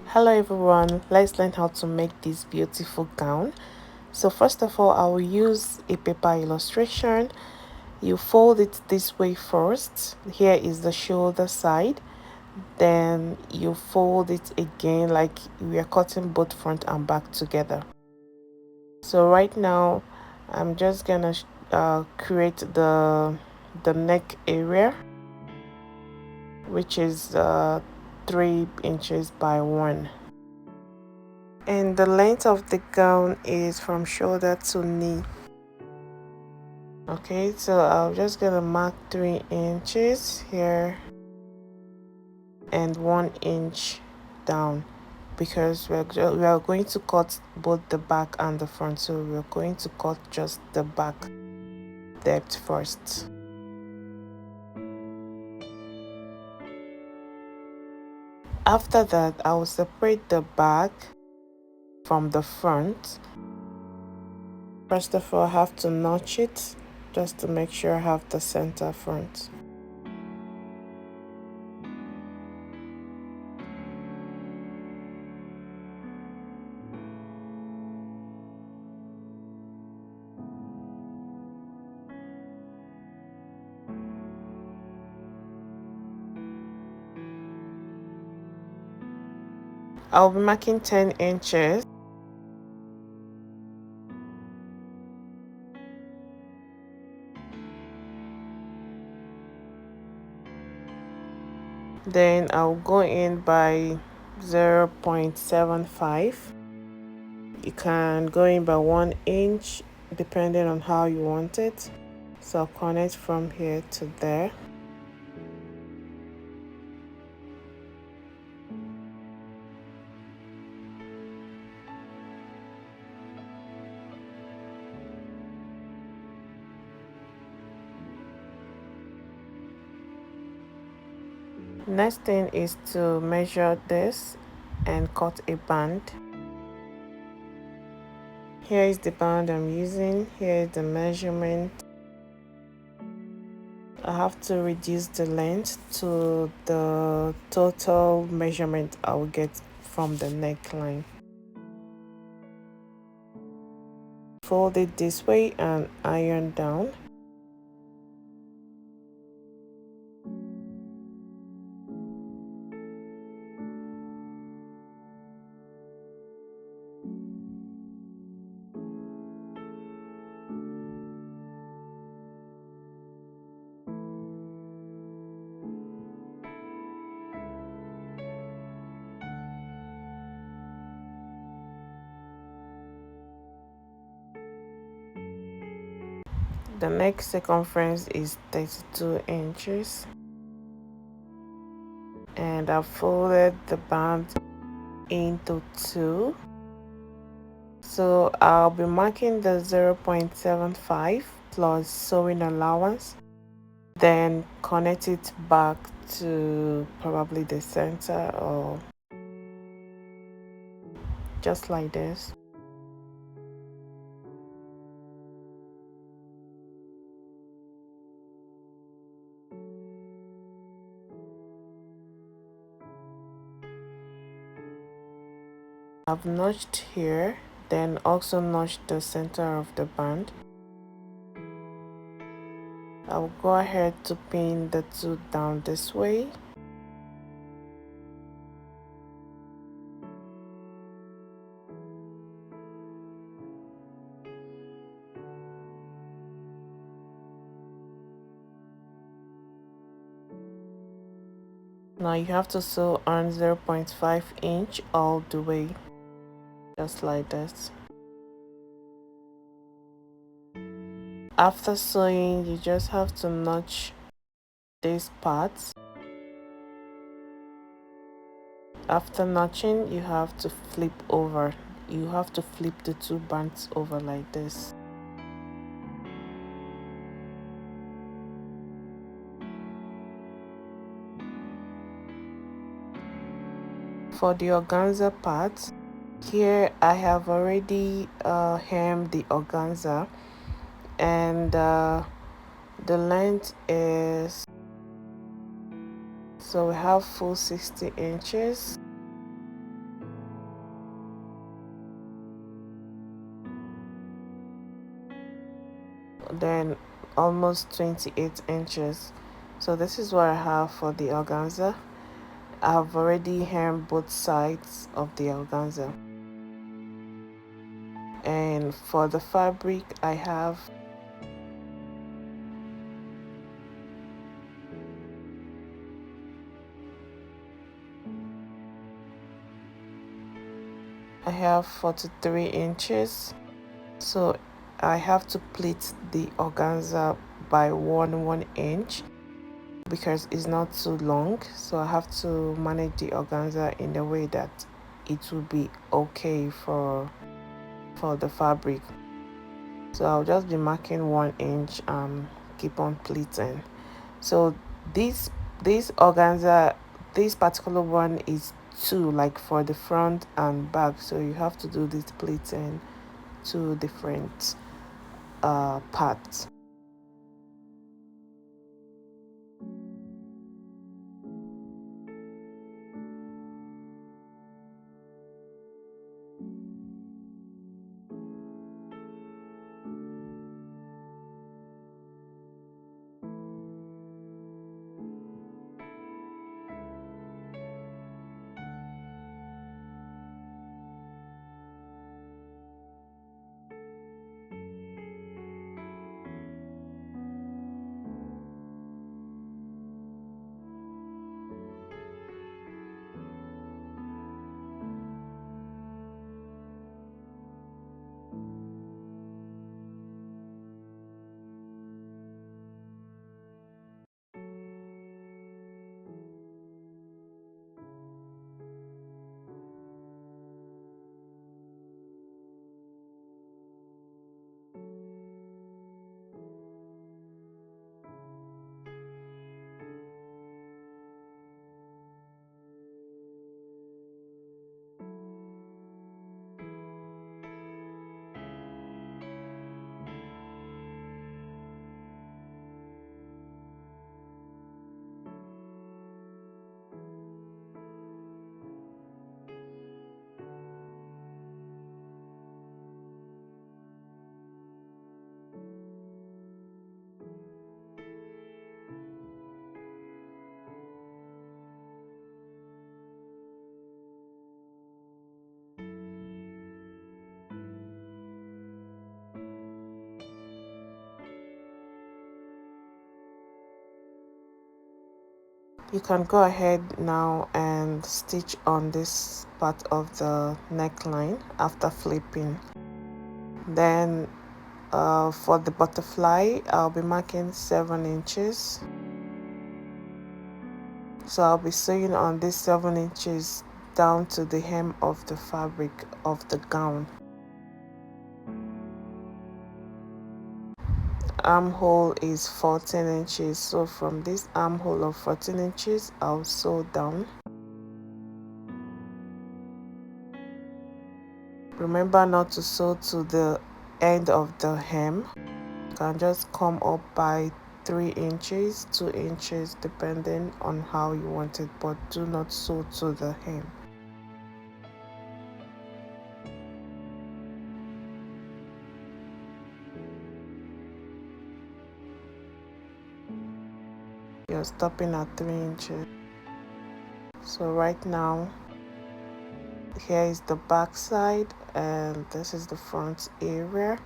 Hello everyone, let's learn how to make this beautiful gown. So first of all, I will use a paper illustration. You fold it this way first. Here is the shoulder side. Then you fold it again like we are cutting both front and back together. So right now, I'm just gonna create the neck area, which is 3 inches by 1. And the length of the gown is from shoulder to knee. Okay, so I'm just gonna mark 3 inches here and 1 inch down, because we are going to cut both the back and the front, so we're going to cut just the back depth first. After that, I will separate the back from the front. First of all, I have to notch it just to make sure I have the center front. I'll be marking 10 inches. Then I'll go in by 0.75. You can go in by 1 inch depending on how you want it. So I'll connect from here to there. Next thing is to measure this and cut a band. Here is the band I'm using. Here is the measurement. I have to reduce the length to the total measurement I will get from the neckline. Fold it this way and iron down. The neck circumference is 32 inches, and I folded the band into 2. So I'll be marking the 0.75 plus sewing allowance, then connect it back to probably the center, or just like this. I've notched here, then also notched the center of the band. I'll go ahead to pin the 2 down this way. Now you have to sew on 0.5 inch all the way, just like this. After sewing, you just have to notch these parts. After notching, you have to flip over. You have to flip the 2 bands over like this. For the organza part, here I have already hemmed the organza, and the length is, so we have full 60 inches. then almost 28 inches. So this is what I have for the organza. I've already hemmed both sides of the organza, and for the fabric I have 43 inches. So I have to pleat the organza by 1 inch because it's not too long. So I have to manage the organza in a way that it will be okay for the fabric. So I'll just be marking 1 inch and keep on pleating. So this organza, this particular one is two, like for the front and back. So you have to do this pleating two different parts. You can go ahead now and stitch on this part of the neckline after flipping. Then for the butterfly, I'll be marking 7 inches. So I'll be sewing on this 7 inches down to the hem of the fabric of the gown. Armhole is 14 inches, so from this armhole of 14 inches I'll sew down. Remember not to sew to the end of the hem. You can just come up by 3 inches, 2 inches, depending on how you want it, but do not sew to the hem. You're stopping at 3 inches. So right now, here is the back side and this is the front area.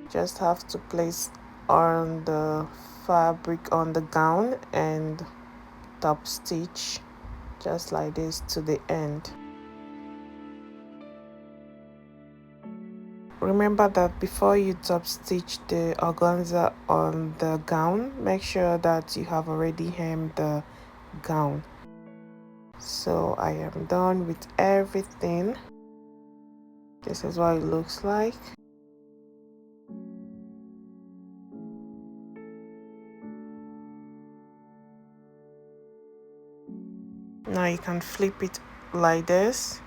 Just have to place on the fabric on the gown and top stitch just like this to the end. Remember that before you top stitch the organza on the gown, make sure that you have already hemmed the gown. So I am done with everything. This is what it looks like. Now you can flip it like this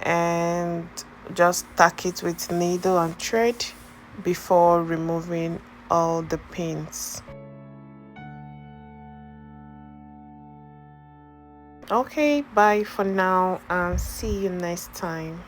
and just tack it with needle and thread before removing all the pins. Okay, bye for now and see you next time.